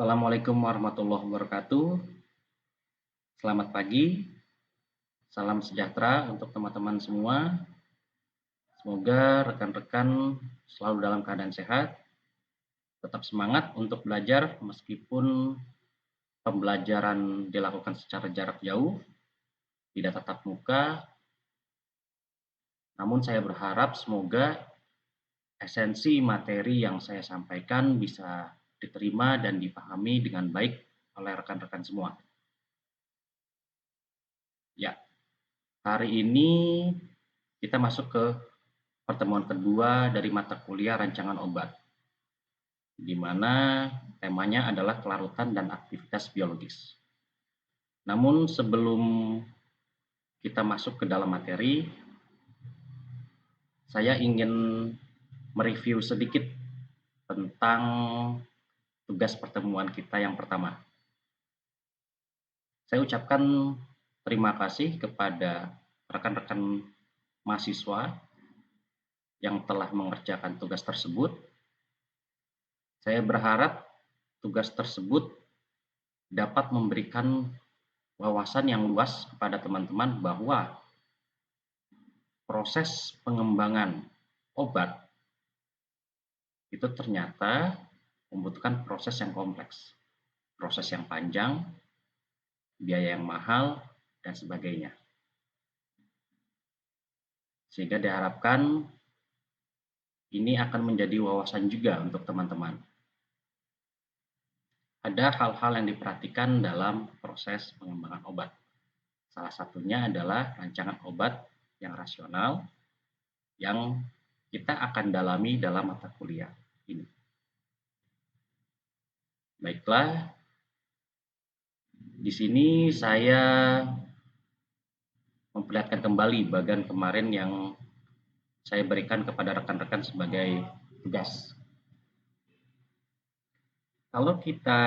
Assalamualaikum warahmatullahi wabarakatuh. Selamat pagi, salam sejahtera untuk teman-teman semua. Semoga rekan-rekan selalu dalam keadaan sehat, tetap semangat untuk belajar meskipun pembelajaran dilakukan secara jarak jauh, tidak tatap muka. Namun saya berharap semoga esensi materi yang saya sampaikan bisa diterima dan dipahami dengan baik oleh rekan-rekan semua. Ya, hari ini kita masuk ke pertemuan kedua dari mata kuliah rancangan obat, di mana temanya adalah kelarutan dan aktivitas biologis. Namun sebelum kita masuk ke dalam materi, saya ingin mereview sedikit tentang tugas pertemuan kita yang pertama. Saya ucapkan terima kasih kepada rekan-rekan mahasiswa yang telah mengerjakan tugas tersebut. Saya berharap tugas tersebut dapat memberikan wawasan yang luas kepada teman-teman bahwa proses pengembangan obat itu ternyata membutuhkan proses yang kompleks, proses yang panjang, biaya yang mahal, dan sebagainya. Sehingga diharapkan ini akan menjadi wawasan juga untuk teman-teman. Ada hal-hal yang diperhatikan dalam proses pengembangan obat. Salah satunya adalah rancangan obat yang rasional yang kita akan dalami dalam mata kuliah ini. Baiklah, di sini saya memperlihatkan kembali bagian kemarin yang saya berikan kepada rekan-rekan sebagai tugas. Kalau kita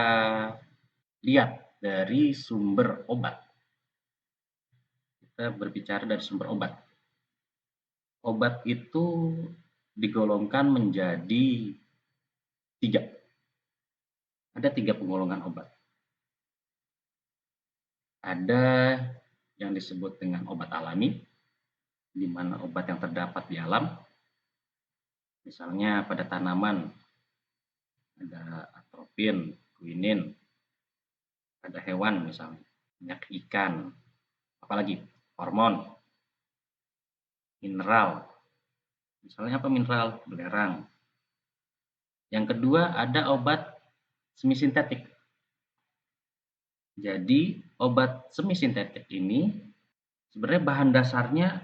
lihat dari sumber obat, kita berbicara dari sumber obat. Obat itu digolongkan menjadi 3. Ada 3 penggolongan obat. Ada yang disebut dengan obat alami, di mana obat yang terdapat di alam, misalnya pada tanaman ada atropin, quinin, ada hewan misalnya minyak ikan, apalagi hormon, mineral, misalnya apa mineral? Belerang. Yang kedua ada obat semi sintetik. Jadi obat semi sintetik ini sebenarnya bahan dasarnya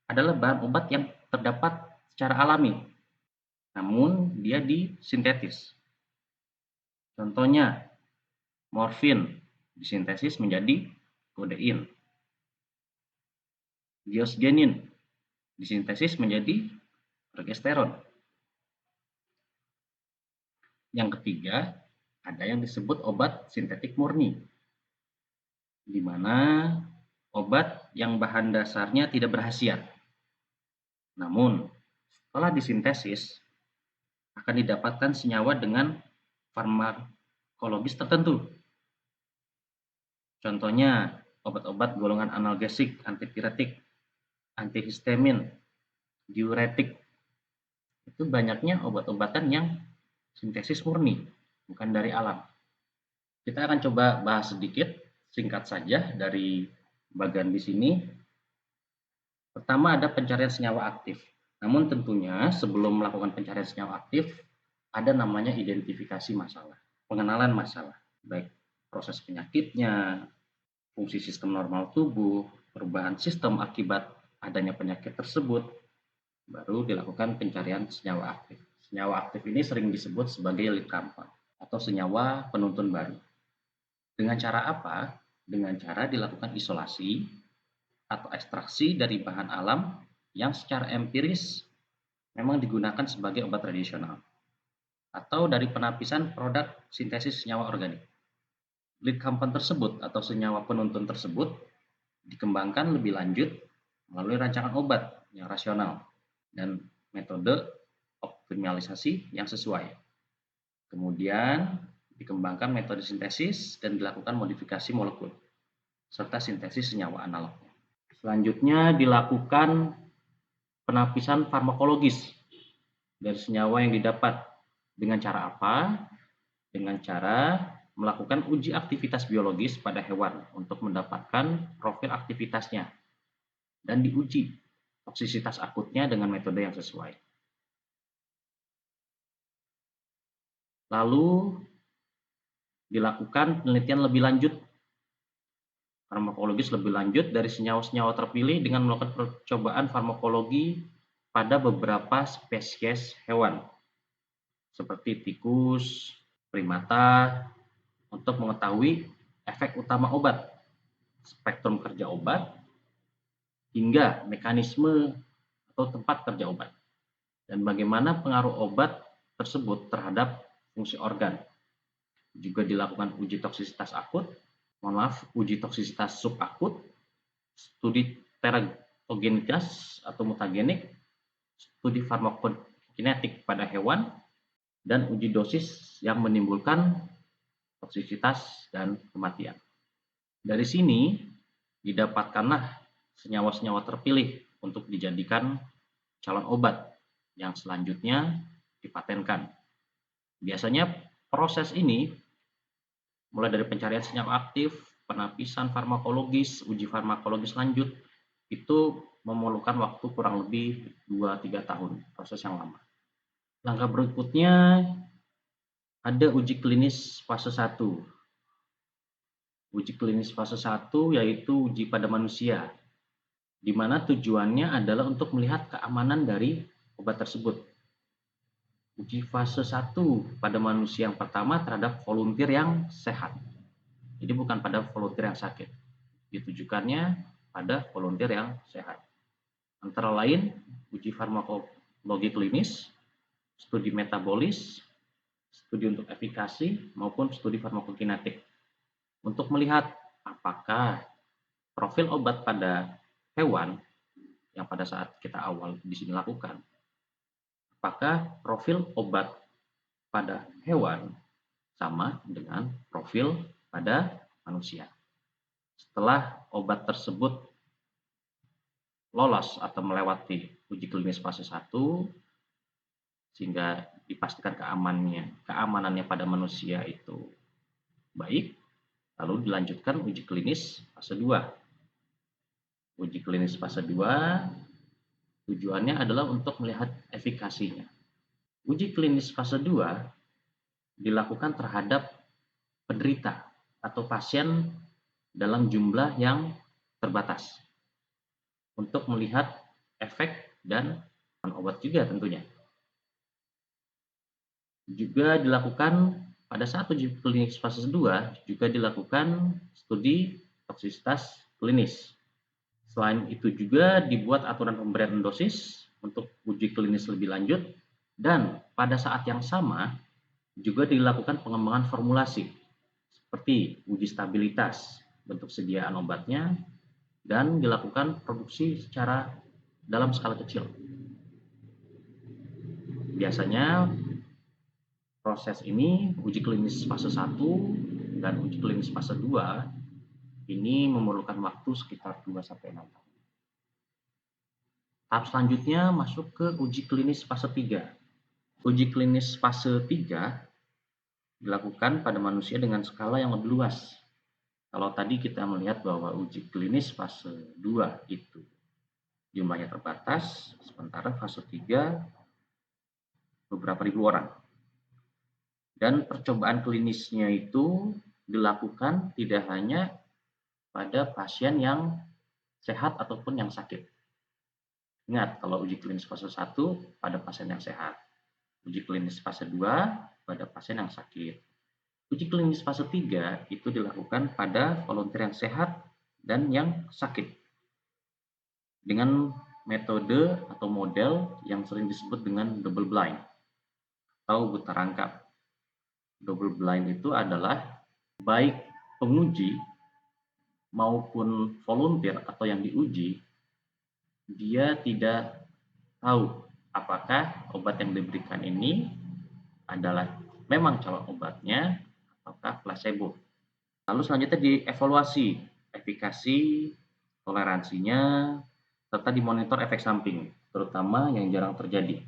adalah bahan obat yang terdapat secara alami, namun dia disintetis. Contohnya, morfin disintesis menjadi kodein. Diosgenin disintesis menjadi progesteron. Yang ketiga, ada yang disebut obat sintetik murni, di mana obat yang bahan dasarnya tidak berkhasiat. Namun, setelah disintesis, akan didapatkan senyawa dengan farmakologis tertentu. Contohnya, obat-obat golongan analgesik, antipiretik, antihistamin, diuretik. Itu banyaknya obat-obatan yang sintesis murni, bukan dari alam. Kita akan coba bahas sedikit, singkat saja dari bagian di sini. Pertama ada pencarian senyawa aktif. Namun tentunya sebelum melakukan pencarian senyawa aktif, ada namanya identifikasi masalah, pengenalan masalah, baik proses penyakitnya, fungsi sistem normal tubuh, perubahan sistem akibat adanya penyakit tersebut, baru dilakukan pencarian senyawa aktif. Senyawa aktif ini sering disebut sebagai lead compound atau senyawa penuntun baru. Dengan cara apa? Dengan cara dilakukan isolasi atau ekstraksi dari bahan alam yang secara empiris memang digunakan sebagai obat tradisional, atau dari penapisan produk sintesis senyawa organik. Lead compound tersebut atau senyawa penuntun tersebut dikembangkan lebih lanjut melalui rancangan obat yang rasional dan metode optimalisasi yang sesuai. Kemudian Dikembangkan metode sintesis dan dilakukan modifikasi molekul, serta sintesis senyawa analognya. Selanjutnya dilakukan penapisan farmakologis dari senyawa yang didapat. Dengan cara apa? Dengan cara melakukan uji aktivitas biologis pada hewan untuk mendapatkan profil aktivitasnya dan diuji toksisitas akutnya dengan metode yang sesuai. Lalu dilakukan penelitian lebih lanjut, farmakologis lebih lanjut dari senyawa-senyawa terpilih dengan melakukan percobaan farmakologi pada beberapa spesies hewan seperti tikus, primata, untuk mengetahui efek utama obat, spektrum kerja obat, hingga mekanisme atau tempat kerja obat, dan bagaimana pengaruh obat tersebut terhadap fungsi organ. Juga dilakukan uji toksisitas akut, uji toksisitas subakut, studi teratogenitas atau mutagenik, studi farmakokinetik pada hewan, dan uji dosis yang menimbulkan toksisitas dan kematian. Dari sini didapatkanlah senyawa-senyawa terpilih untuk dijadikan calon obat yang selanjutnya dipatenkan. Biasanya proses ini mulai dari pencarian senyawa aktif, penapisan farmakologis, uji farmakologis lanjut, itu memerlukan waktu kurang lebih 2-3 tahun, proses yang lama. Langkah berikutnya ada uji klinis fase 1. Uji klinis fase 1 yaitu uji pada manusia, di mana tujuannya adalah untuk melihat keamanan dari obat tersebut. Uji fase 1 pada manusia yang pertama terhadap volunteer yang sehat. Jadi bukan pada volunteer yang sakit. Ditujukannya pada volunteer yang sehat. Antara lain uji farmakologi klinis, studi metabolis, studi untuk efikasi, maupun studi farmakokinetik. Untuk melihat apakah profil obat pada hewan yang pada saat kita awal di sini lakukan, apakah profil obat pada hewan sama dengan profil pada manusia. Setelah obat tersebut lolos atau melewati uji klinis fase 1, sehingga dipastikan keamanannya pada manusia itu baik, lalu dilanjutkan uji klinis fase 2. Uji klinis fase 2 tujuannya adalah untuk melihat efikasinya. Uji klinis fase 2 dilakukan terhadap penderita atau pasien dalam jumlah yang terbatas untuk melihat efek dan obat juga tentunya. Juga dilakukan pada saat uji klinis fase 2 juga dilakukan studi toksisitas klinis. Selain itu juga dibuat aturan pemberian dosis untuk uji klinis lebih lanjut, dan pada saat yang sama juga dilakukan pengembangan formulasi seperti uji stabilitas bentuk sediaan obatnya, dan dilakukan produksi secara dalam skala kecil. Biasanya proses ini, uji klinis fase 1 dan uji klinis fase 2, ini memerlukan waktu sekitar 2-6 tahun. Tahap selanjutnya masuk ke uji klinis fase 3. Uji klinis fase 3 dilakukan pada manusia dengan skala yang lebih luas. Kalau tadi kita melihat bahwa uji klinis fase 2 itu jumlahnya terbatas, sementara fase 3 beberapa ribu orang. Dan percobaan klinisnya itu dilakukan tidak hanya pada pasien yang sehat ataupun yang sakit. Ingat, kalau uji klinis fase 1 pada pasien yang sehat. Uji klinis fase 2 pada pasien yang sakit. Uji klinis fase 3 itu dilakukan pada volunteer yang sehat dan yang sakit. Dengan metode atau model yang sering disebut dengan double blind atau buta rangkap. Double blind itu adalah baik penguji maupun volunteer atau yang diuji, dia tidak tahu apakah obat yang diberikan ini adalah memang calon obatnya ataukah placebo. Lalu selanjutnya dievaluasi efikasi, toleransinya, serta dimonitor efek samping, terutama yang jarang terjadi.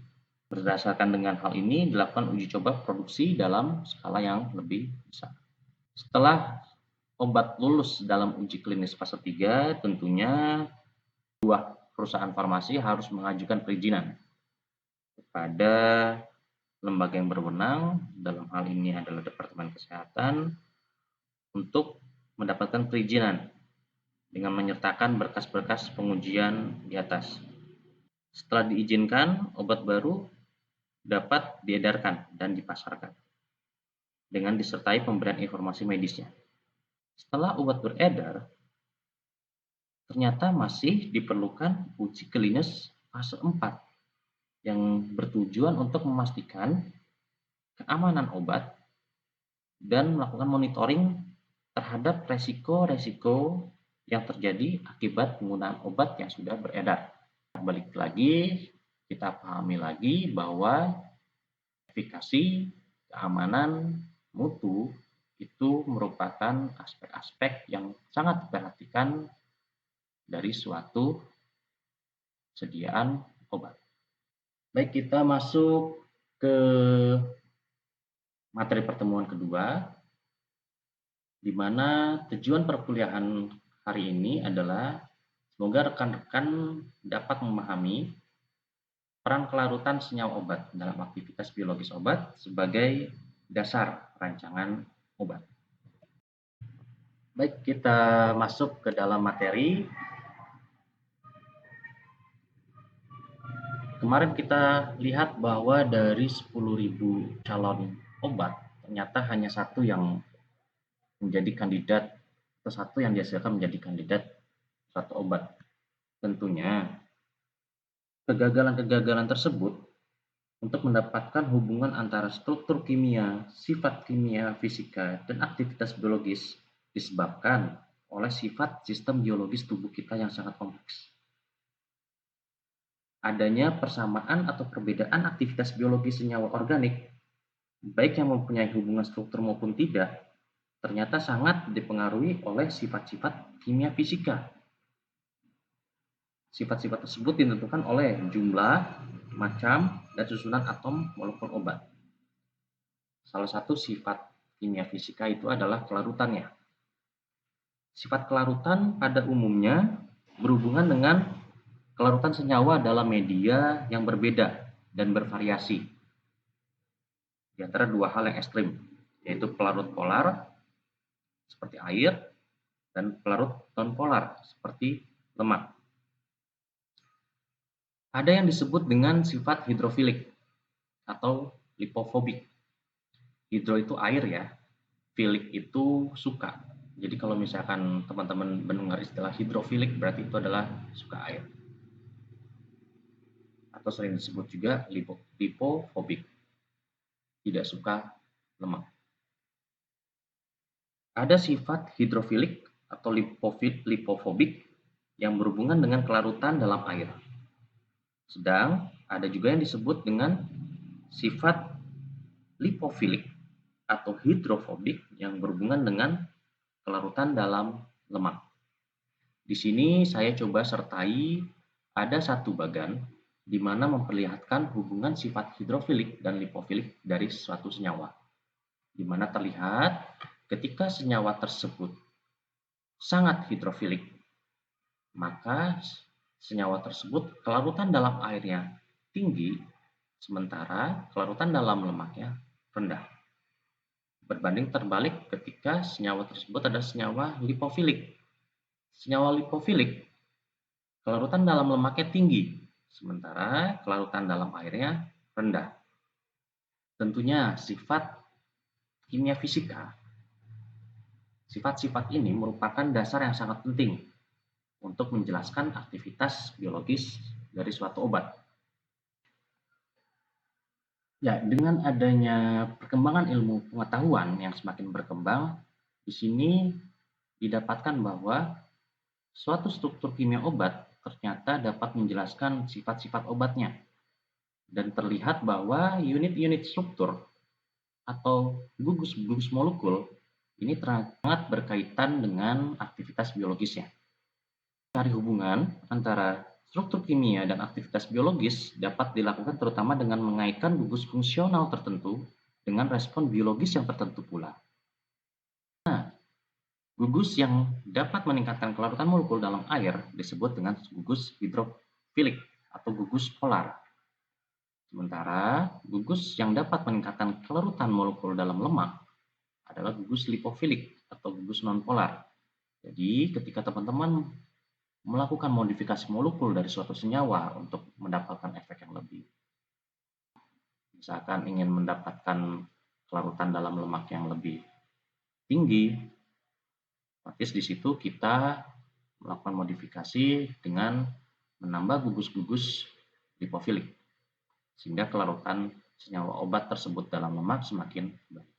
Berdasarkan dengan hal ini dilakukan uji coba produksi dalam skala yang lebih besar. Setelah obat lulus dalam uji klinis fase 3, tentunya perusahaan farmasi harus mengajukan perizinan kepada lembaga yang berwenang, dalam hal ini adalah Departemen Kesehatan, untuk mendapatkan perizinan dengan menyertakan berkas-berkas pengujian di atas. Setelah diizinkan, obat baru dapat diedarkan dan dipasarkan dengan disertai pemberian informasi medisnya. Setelah obat beredar, ternyata masih diperlukan uji klinis fase 4 yang bertujuan untuk memastikan keamanan obat dan melakukan monitoring terhadap resiko-resiko yang terjadi akibat penggunaan obat yang sudah beredar. Balik lagi, kita pahami lagi bahwa efikasi, keamanan, mutu itu merupakan aspek-aspek yang sangat diperhatikan dari suatu sediaan obat. Baik, kita masuk ke materi pertemuan kedua, di mana tujuan perkuliahan hari ini adalah semoga rekan-rekan dapat memahami peran kelarutan senyawa obat dalam aktivitas biologis obat sebagai dasar rancangan obat. Baik, kita masuk ke dalam materi. Kemarin kita lihat bahwa dari 10.000 calon obat, ternyata hanya satu yang menjadi kandidat atau satu yang dihasilkan menjadi kandidat suatu obat. Tentunya kegagalan-kegagalan tersebut untuk mendapatkan hubungan antara struktur kimia, sifat kimia, fisika, dan aktivitas biologis disebabkan oleh sifat sistem biologis tubuh kita yang sangat kompleks. Adanya persamaan atau perbedaan aktivitas biologis senyawa organik, baik yang mempunyai hubungan struktur maupun tidak, ternyata sangat dipengaruhi oleh sifat-sifat kimia fisika. Sifat-sifat tersebut ditentukan oleh jumlah, macam, dan susunan atom molekul obat. Salah satu sifat kimia fisika itu adalah kelarutannya. Sifat kelarutan pada umumnya berhubungan dengan kelarutan senyawa dalam media yang berbeda dan bervariasi di antara dua hal yang ekstrim, yaitu pelarut polar seperti air dan pelarut non-polar seperti lemak. Ada yang disebut dengan sifat hidrofilik atau lipofobik. Hidro itu air ya, filik itu suka. Jadi kalau misalkan teman-teman mendengar istilah hidrofilik berarti itu adalah suka air. Atau sering disebut juga lipofobik, tidak suka lemak. Ada sifat hidrofilik atau lipofobik yang berhubungan dengan kelarutan dalam air. Sedang ada juga yang disebut dengan sifat lipofilik atau hidrofobik yang berhubungan dengan kelarutan dalam lemak. Di sini saya coba sertai ada satu bagan di mana memperlihatkan hubungan sifat hidrofilik dan lipofilik dari suatu senyawa. Di mana terlihat ketika senyawa tersebut sangat hidrofilik, maka senyawa tersebut kelarutan dalam airnya tinggi, sementara kelarutan dalam lemaknya rendah. Berbanding terbalik ketika senyawa tersebut adalah senyawa lipofilik. Senyawa lipofilik kelarutan dalam lemaknya tinggi, sementara kelarutan dalam airnya rendah. Tentunya sifat kimia fisika, sifat-sifat ini merupakan dasar yang sangat penting untuk menjelaskan aktivitas biologis dari suatu obat. Ya, dengan adanya perkembangan ilmu pengetahuan yang semakin berkembang, di sini didapatkan bahwa suatu struktur kimia obat ternyata dapat menjelaskan sifat-sifat obatnya. Dan terlihat bahwa unit-unit struktur atau gugus molekul ini sangat berkaitan dengan aktivitas biologisnya. Cari hubungan antara struktur kimia dan aktivitas biologis dapat dilakukan terutama dengan mengaitkan gugus fungsional tertentu dengan respon biologis yang tertentu pula. Nah, gugus yang dapat meningkatkan kelarutan molekul dalam air disebut dengan gugus hidrofilik atau gugus polar. Sementara gugus yang dapat meningkatkan kelarutan molekul dalam lemak adalah gugus lipofilik atau gugus nonpolar. Jadi, ketika teman-teman melakukan modifikasi molekul dari suatu senyawa untuk mendapatkan efek yang lebih, misalkan ingin mendapatkan kelarutan dalam lemak yang lebih tinggi, otomatis di situ kita melakukan modifikasi dengan menambah gugus-gugus lipofilik, sehingga kelarutan senyawa obat tersebut dalam lemak semakin baik.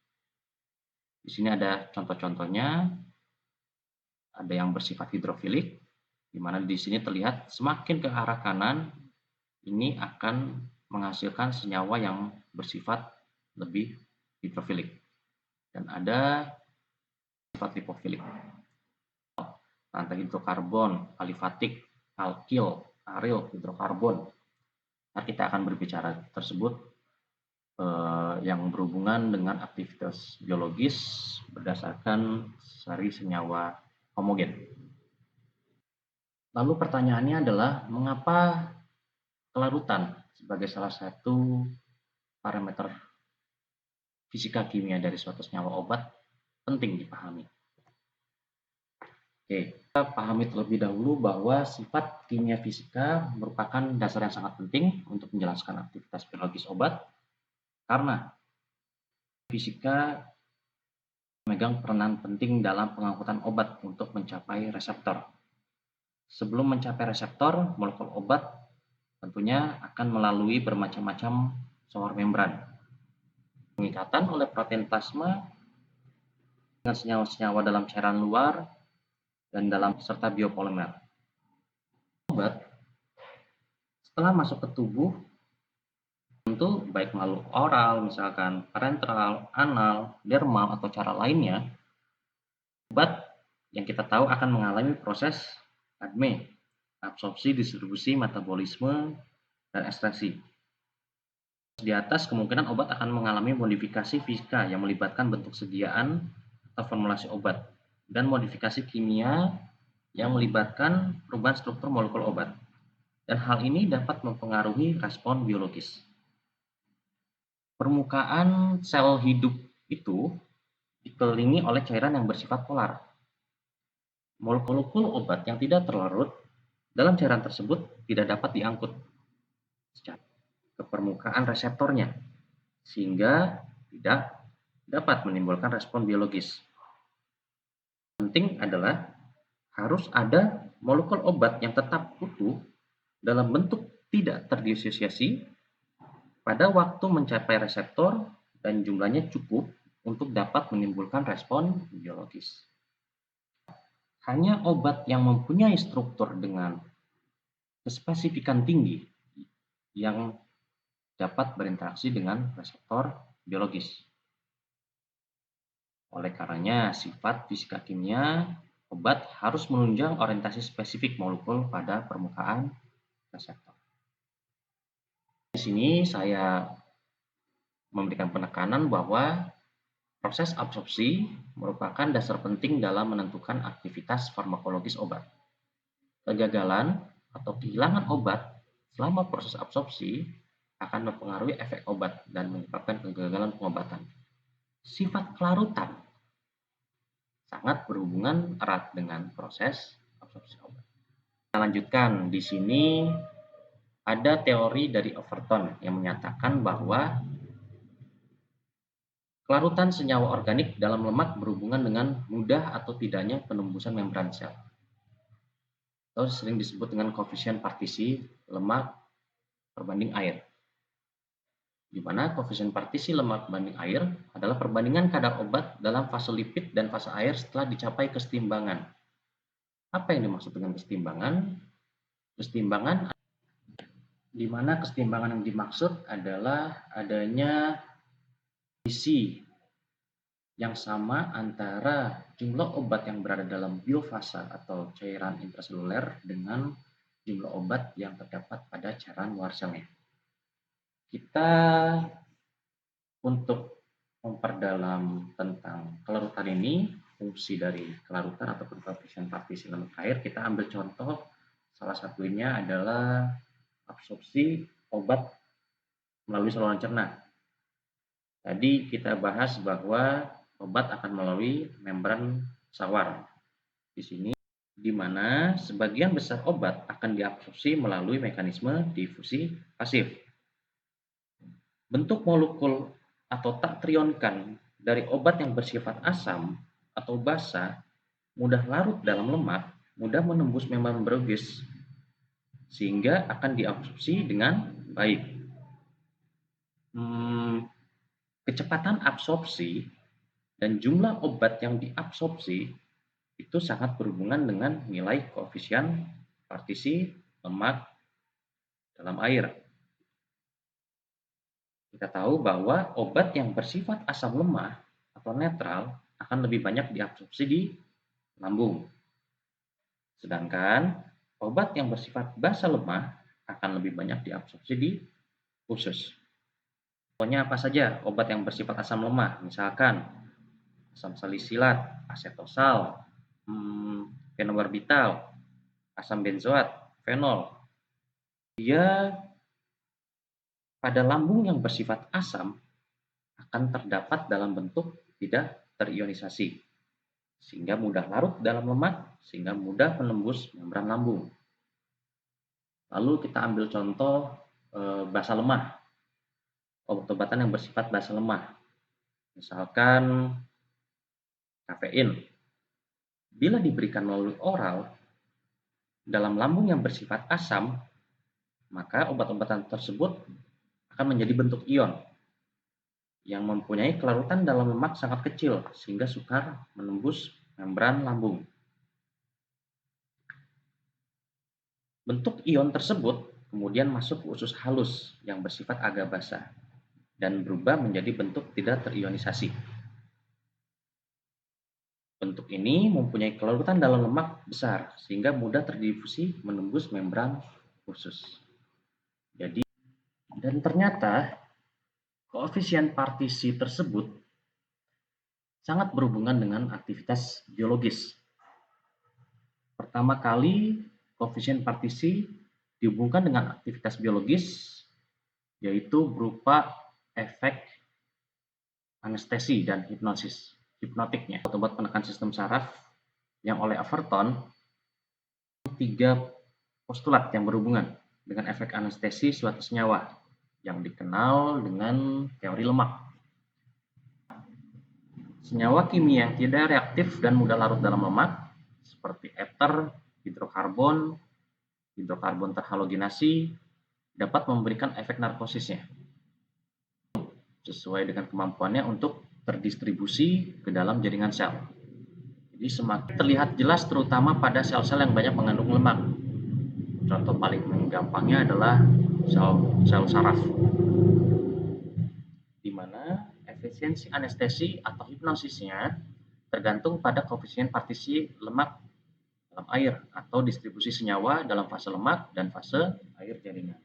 Di sini ada contoh-contohnya, ada yang bersifat hidrofilik, di mana di sini terlihat semakin ke arah kanan, ini akan menghasilkan senyawa yang bersifat lebih hidrofilik. Dan ada sifat lipofilik. Rantai hidrokarbon, alifatik, alkil, aril, hidrokarbon. Nah, kita akan berbicara tersebut yang berhubungan dengan aktivitas biologis berdasarkan seri senyawa homogen. Lalu pertanyaannya adalah mengapa kelarutan sebagai salah satu parameter fisika kimia dari suatu senyawa obat penting dipahami. Oke, kita pahami terlebih dahulu bahwa sifat kimia fisika merupakan dasar yang sangat penting untuk menjelaskan aktivitas biologis obat karena fisika memegang peranan penting dalam pengangkutan obat untuk mencapai reseptor. Sebelum mencapai reseptor, molekul obat tentunya akan melalui bermacam-macam sawar membran. Pengikatan oleh protein plasma dengan senyawa-senyawa dalam cairan luar dan dalam serta biopolimer. Obat setelah masuk ke tubuh tentu baik melalui oral, misalkan parenteral, anal, dermal atau cara lainnya, obat yang kita tahu akan mengalami proses ADME, absorpsi, distribusi, metabolisme, dan ekstraksi. Di atas kemungkinan obat akan mengalami modifikasi fisika yang melibatkan bentuk sediaan atau formulasi obat dan modifikasi kimia yang melibatkan perubahan struktur molekul obat. Dan hal ini dapat mempengaruhi respon biologis. Permukaan sel hidup itu dikelilingi oleh cairan yang bersifat polar. Molekul obat yang tidak terlarut dalam cairan tersebut tidak dapat diangkut ke permukaan reseptornya, sehingga tidak dapat menimbulkan respon biologis. Penting adalah harus ada molekul obat yang tetap utuh dalam bentuk tidak terdisosiasi pada waktu mencapai reseptor dan jumlahnya cukup untuk dapat menimbulkan respon biologis. Hanya obat yang mempunyai struktur dengan kespesifikan tinggi yang dapat berinteraksi dengan reseptor biologis. Oleh karenanya, sifat fisika kimia obat harus menunjang orientasi spesifik molekul pada permukaan reseptor. Di sini saya memberikan penekanan bahwa proses absorpsi merupakan dasar penting dalam menentukan aktivitas farmakologis obat. Kegagalan atau kehilangan obat selama proses absorpsi akan mempengaruhi efek obat dan menyebabkan kegagalan pengobatan. Sifat kelarutan sangat berhubungan erat dengan proses absorpsi obat. Kita lanjutkan, di sini ada teori dari Overton yang menyatakan bahwa kelarutan senyawa organik dalam lemak berhubungan dengan mudah atau tidaknya penembusan membran sel, atau sering disebut dengan koefisien partisi lemak perbanding air, di mana koefisien partisi lemak banding air adalah perbandingan kadar obat dalam fase lipid dan fase air setelah dicapai kesetimbangan. Apa yang dimaksud dengan kesetimbangan? Kesetimbangan di mana kesetimbangan yang dimaksud adalah adanya isi yang sama antara jumlah obat yang berada dalam biofasa atau cairan intraseluler dengan jumlah obat yang terdapat pada cairan luar selnya. Kita untuk memperdalam tentang kelarutan ini, fungsi dari kelarutan ataupun koefisien partisi lemak air, kita ambil contoh salah satunya adalah absorpsi obat melalui saluran cerna. Tadi kita bahas bahwa obat akan melalui membran sawar. Di sini di mana sebagian besar obat akan diabsorpsi melalui mekanisme difusi pasif. Bentuk molekul atau tak terionkan dari obat yang bersifat asam atau basa mudah larut dalam lemak, mudah menembus membran biologis, sehingga akan diabsorpsi dengan baik. Kecepatan absorpsi dan jumlah obat yang diabsorpsi itu sangat berhubungan dengan nilai koefisien partisi lemak dalam air. Kita tahu bahwa obat yang bersifat asam lemah atau netral akan lebih banyak diabsorpsi di lambung. Sedangkan obat yang bersifat basa lemah akan lebih banyak diabsorpsi di usus. Contohnya apa saja obat yang bersifat asam lemah? Misalkan asam salisilat, asetosal, fenobarbital, asam benzoat, fenol. Dia pada lambung yang bersifat asam akan terdapat dalam bentuk tidak terionisasi, sehingga mudah larut dalam lemak, sehingga mudah menembus membran lambung. Lalu kita ambil contoh basa lemah, obat-obatan yang bersifat basa lemah, misalkan kafein. Bila diberikan melalui oral dalam lambung yang bersifat asam, maka obat-obatan tersebut akan menjadi bentuk ion yang mempunyai kelarutan dalam lemak sangat kecil sehingga sukar menembus membran lambung. Bentuk ion tersebut kemudian masuk ke usus halus yang bersifat agak basah dan berubah menjadi bentuk tidak terionisasi. Bentuk ini mempunyai kelarutan dalam lemak besar sehingga mudah terdifusi menembus membran usus. Dan ternyata koefisien partisi tersebut sangat berhubungan dengan aktivitas biologis. Pertama kali, koefisien partisi dihubungkan dengan aktivitas biologis, yaitu berupa efek anestesi dan hipnotiknya. Obat penekan sistem saraf yang oleh Overton, 3 postulat yang berhubungan dengan efek anestesi suatu senyawa yang dikenal dengan teori lemak. Senyawa kimia tidak reaktif dan mudah larut dalam lemak, seperti ether, hidrokarbon terhalogenasi, dapat memberikan efek narkosisnya, sesuai dengan kemampuannya untuk terdistribusi ke dalam jaringan sel. Jadi semakin terlihat jelas terutama pada sel-sel yang banyak mengandung lemak. Contoh paling gampangnya adalah sel saraf, di mana efisiensi anestesi atau hipnosisnya tergantung pada koefisien partisi lemak dalam air atau distribusi senyawa dalam fase lemak dan fase air jaringan.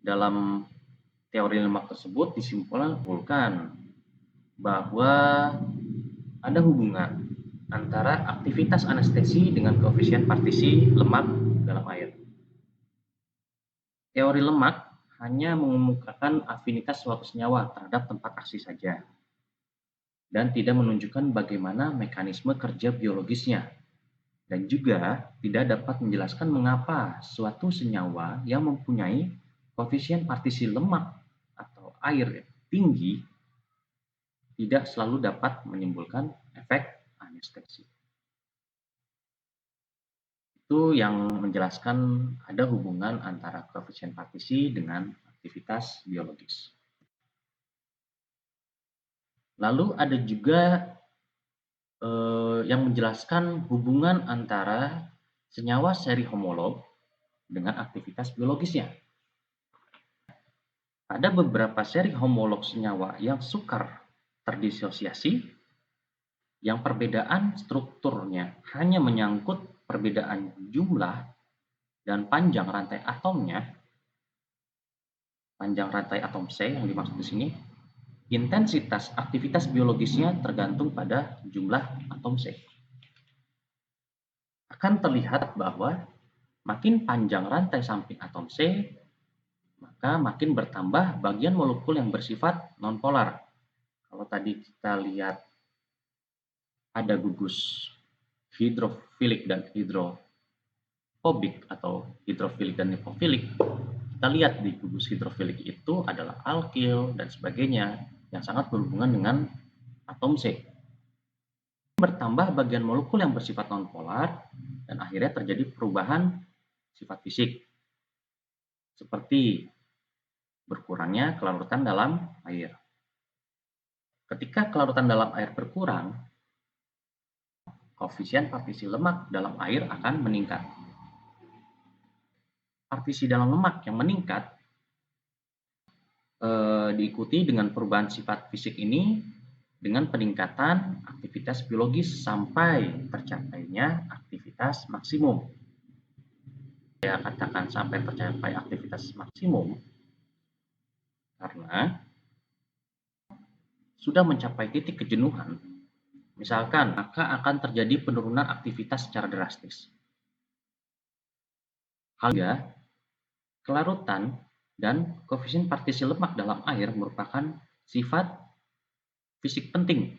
Dalam teori lemak tersebut disimpulkan bahwa ada hubungan antara aktivitas anestesi dengan koefisien partisi lemak dalam air. Teori lemak hanya mengemukakan afinitas suatu senyawa terhadap tempat aksi saja, dan tidak menunjukkan bagaimana mekanisme kerja biologisnya, dan juga tidak dapat menjelaskan mengapa suatu senyawa yang mempunyai koefisien partisi lemak atau air tinggi tidak selalu dapat menimbulkan efek anestesi. Itu yang menjelaskan ada hubungan antara koefisien partisi dengan aktivitas biologis. Lalu ada juga yang menjelaskan hubungan antara senyawa seri homolog dengan aktivitas biologisnya. Ada beberapa seri homolog senyawa yang sukar terdisosiasi, yang perbedaan strukturnya hanya menyangkut perbedaan jumlah dan panjang rantai atomnya, panjang rantai atom C yang dimaksud di sini, intensitas aktivitas biologisnya tergantung pada jumlah atom C. Akan terlihat bahwa makin panjang rantai samping atom C, maka makin bertambah bagian molekul yang bersifat nonpolar. Kalau tadi kita lihat ada gugus hidrofilik dan hidrofobik atau hidrofilik dan lipofilik, kita lihat di gugus hidrofilik itu adalah alkil dan sebagainya yang sangat berhubungan dengan atom C. Bertambah bagian molekul yang bersifat nonpolar dan akhirnya terjadi perubahan sifat fisik seperti berkurangnya kelarutan dalam air. Ketika kelarutan dalam air berkurang, koefisien partisi lemak dalam air akan meningkat. Partisi dalam lemak yang meningkat diikuti dengan perubahan sifat fisik ini dengan peningkatan aktivitas biologis sampai tercapainya aktivitas maksimum. Saya katakan sampai tercapai aktivitas maksimum karena sudah mencapai titik kejenuhan, misalkan, maka akan terjadi penurunan aktivitas secara drastis. Hingga kelarutan dan koefisien partisi lemak dalam air merupakan sifat fisik penting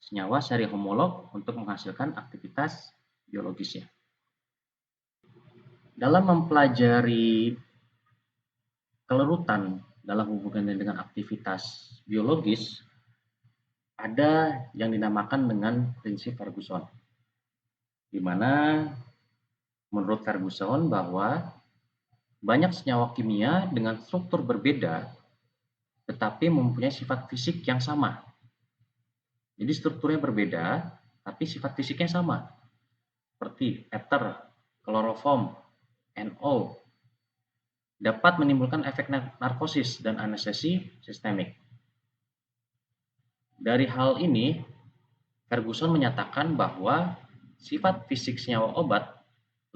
senyawa seri homolog untuk menghasilkan aktivitas biologisnya. Dalam mempelajari kelarutan dalam hubungannya dengan aktivitas biologis, ada yang dinamakan dengan prinsip Ferguson, di mana menurut Ferguson bahwa banyak senyawa kimia dengan struktur berbeda tetapi mempunyai sifat fisik yang sama. Jadi strukturnya berbeda, tapi sifat fisiknya sama. Seperti ether, kloroform, NO, dapat menimbulkan efek narkosis dan anestesi sistemik. Dari hal ini, Ferguson menyatakan bahwa sifat fisik senyawa obat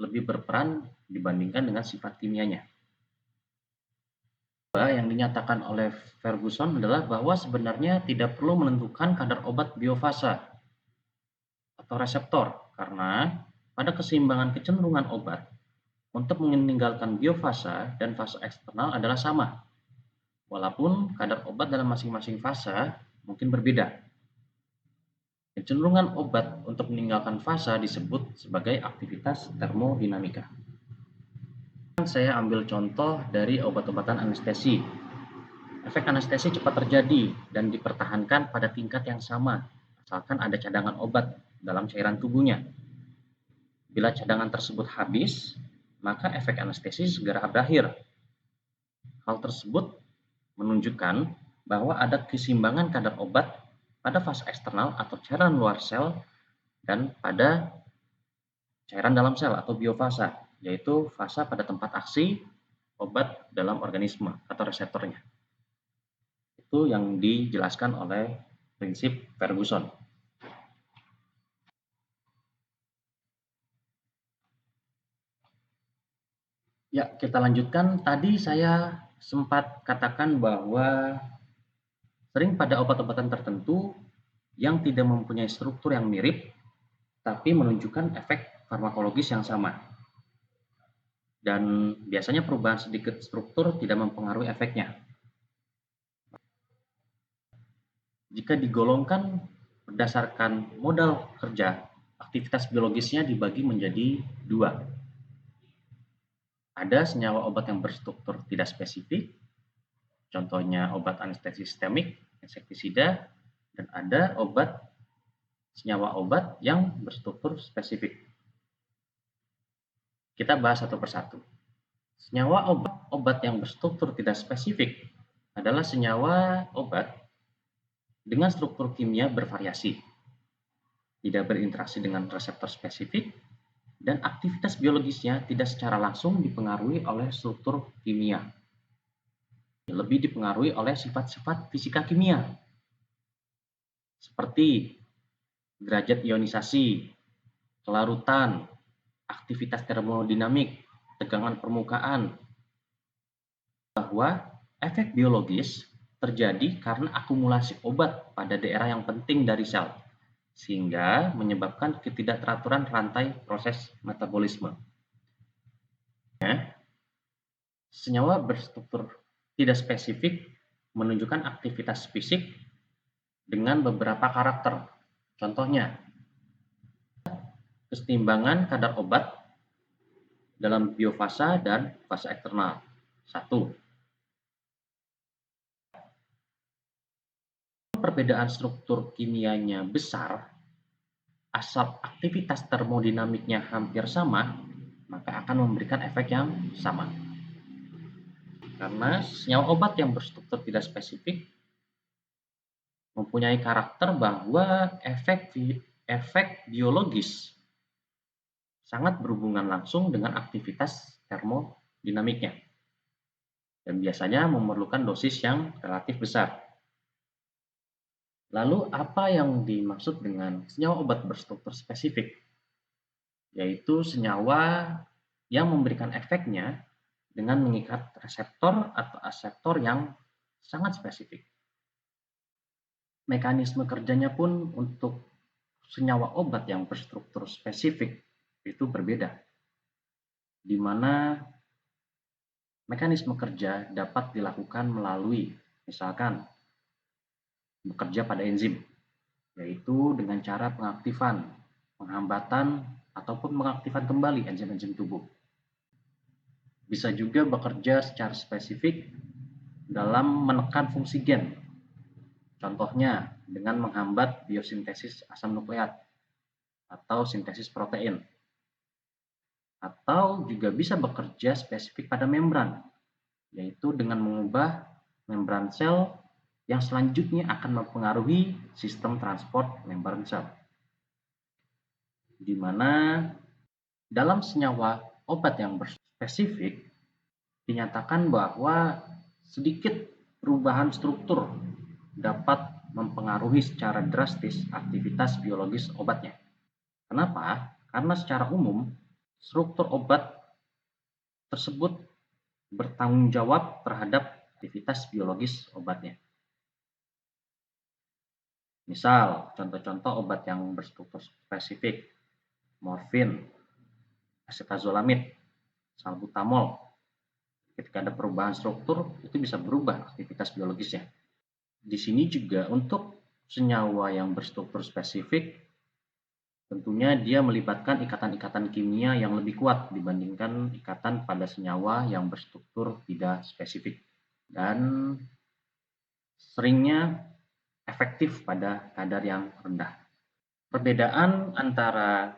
lebih berperan dibandingkan dengan sifat kimianya. Yang dinyatakan oleh Ferguson adalah bahwa sebenarnya tidak perlu menentukan kadar obat biofasa atau reseptor, karena pada keseimbangan kecenderungan obat untuk meninggalkan biofasa dan fase eksternal adalah sama, walaupun kadar obat dalam masing-masing fase mungkin berbeda. Kecenderungan obat untuk meninggalkan fase disebut sebagai aktivitas termodinamika. Saya ambil contoh dari obat-obatan anestesi. Efek anestesi cepat terjadi dan dipertahankan pada tingkat yang sama, asalkan ada cadangan obat dalam cairan tubuhnya. Bila cadangan tersebut habis, maka efek anestesi segera berakhir. Hal tersebut menunjukkan bahwa ada keseimbangan kadar obat pada fase eksternal atau cairan luar sel dan pada cairan dalam sel atau biofasa, yaitu fasa pada tempat aksi obat dalam organisme atau reseptornya. Itu yang dijelaskan oleh prinsip Ferguson. Ya, kita lanjutkan. Tadi saya sempat katakan bahwa sering pada obat-obatan tertentu yang tidak mempunyai struktur yang mirip, tapi menunjukkan efek farmakologis yang sama. Dan biasanya perubahan sedikit struktur tidak mempengaruhi efeknya. Jika digolongkan berdasarkan modal kerja, aktivitas biologisnya dibagi menjadi dua. Ada senyawa obat yang berstruktur tidak spesifik, contohnya obat anestesi sistemik, insektisida, dan ada senyawa obat yang berstruktur spesifik. Kita bahas satu persatu. Senyawa obat yang berstruktur tidak spesifik adalah senyawa obat dengan struktur kimia bervariasi, tidak berinteraksi dengan reseptor spesifik, dan aktivitas biologisnya tidak secara langsung dipengaruhi oleh struktur kimia. lebih dipengaruhi oleh sifat-sifat fisika kimia, seperti derajat ionisasi, kelarutan, aktivitas termodinamik, tegangan permukaan, bahwa efek biologis terjadi karena akumulasi obat pada daerah yang penting dari sel, sehingga menyebabkan ketidakteraturan rantai proses metabolisme. Senyawa berstruktur tidak spesifik menunjukkan aktivitas fisik dengan beberapa karakter. Contohnya, keseimbangan kadar obat dalam biofasa dan fasa eksternal. 1. Perbedaan struktur kimianya besar, asal aktivitas termodinamiknya hampir sama, maka akan memberikan efek yang sama. Karena senyawa obat yang berstruktur tidak spesifik mempunyai karakter bahwa efek biologis sangat berhubungan langsung dengan aktivitas termodinamiknya dan biasanya memerlukan dosis yang relatif besar. Lalu apa yang dimaksud dengan senyawa obat berstruktur spesifik? Yaitu senyawa yang memberikan efeknya dengan mengikat reseptor atau aseptor yang sangat spesifik. Mekanisme kerjanya pun untuk senyawa obat yang berstruktur spesifik itu berbeda, di mana mekanisme kerja dapat dilakukan melalui, misalkan, bekerja pada enzim, yaitu dengan cara pengaktifan, penghambatan, ataupun mengaktifkan kembali enzim-enzim tubuh. Bisa juga bekerja secara spesifik dalam menekan fungsi gen, contohnya dengan menghambat biosintesis asam nukleat atau sintesis protein. Atau juga bisa bekerja spesifik pada membran, yaitu dengan mengubah membran sel yang selanjutnya akan mempengaruhi sistem transport membran sel. Di mana dalam senyawa obat yang berspesifik dinyatakan bahwa sedikit perubahan struktur dapat mempengaruhi secara drastis aktivitas biologis obatnya. Kenapa? Karena secara umum struktur obat tersebut bertanggung jawab terhadap aktivitas biologis obatnya. Misal, contoh-contoh obat yang berstruktur spesifik, morfin, acetazolamid, salbutamol. Ketika ada perubahan struktur, itu bisa berubah aktivitas biologisnya. Di sini juga untuk senyawa yang berstruktur spesifik, tentunya dia melibatkan ikatan-ikatan kimia yang lebih kuat dibandingkan ikatan pada senyawa yang berstruktur tidak spesifik. Dan seringnya efektif pada kadar yang rendah. Perbedaan antara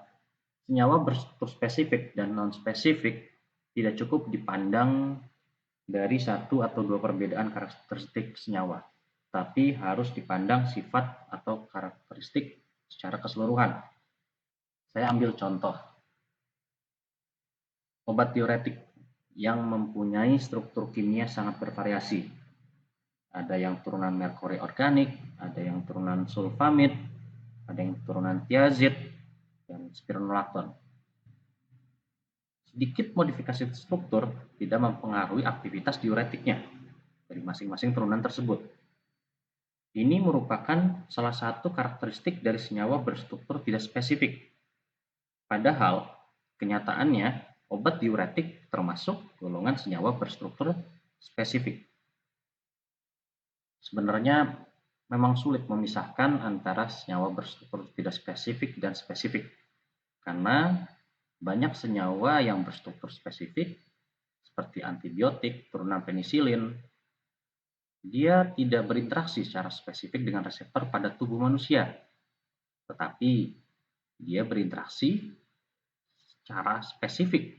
senyawa berstruktur spesifik dan non-spesifik tidak cukup dipandang dari satu atau dua perbedaan karakteristik senyawa, tapi harus dipandang sifat atau karakteristik secara keseluruhan. Saya ambil contoh, obat diuretik yang mempunyai struktur kimia sangat bervariasi. Ada yang turunan merkuri organik, ada yang turunan sulfamid, ada yang turunan tiazid, dan spironolakton. Sedikit modifikasi struktur tidak mempengaruhi aktivitas diuretiknya dari masing-masing turunan tersebut. Ini merupakan salah satu karakteristik dari senyawa berstruktur tidak spesifik. Padahal, kenyataannya, obat diuretik termasuk golongan senyawa berstruktur spesifik. Sebenarnya memang sulit memisahkan antara senyawa berstruktur tidak spesifik dan spesifik, karena banyak senyawa yang berstruktur spesifik, seperti antibiotik, turunan penisilin, dia tidak berinteraksi secara spesifik dengan reseptor pada tubuh manusia, tetapi dia berinteraksi secara spesifik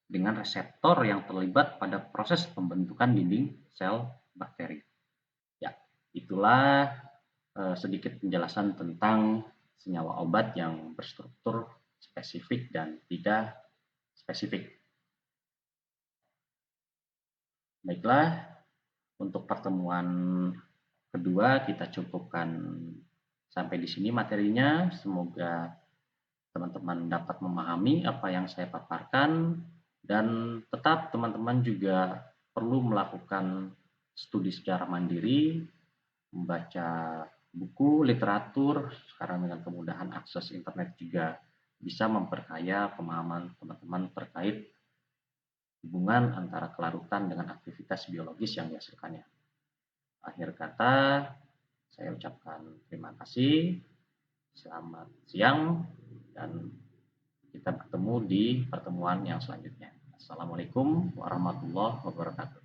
dengan reseptor yang terlibat pada proses pembentukan dinding sel bakteri. Ya, itulah sedikit penjelasan tentang senyawa obat yang berstruktur spesifik dan tidak spesifik. Baiklah, Untuk pertemuan kedua kita cukupkan sampai di sini materinya. Semoga teman-teman dapat memahami apa yang saya paparkan, dan tetap teman-teman juga perlu melakukan studi secara mandiri, membaca buku, literatur. Sekarang dengan kemudahan akses internet juga bisa memperkaya pemahaman teman-teman terkait hubungan antara kelarutan dengan aktivitas biologis yang dihasilkannya. Akhir kata, saya ucapkan terima kasih, selamat siang, dan kita bertemu di pertemuan yang selanjutnya. Assalamualaikum warahmatullahi wabarakatuh.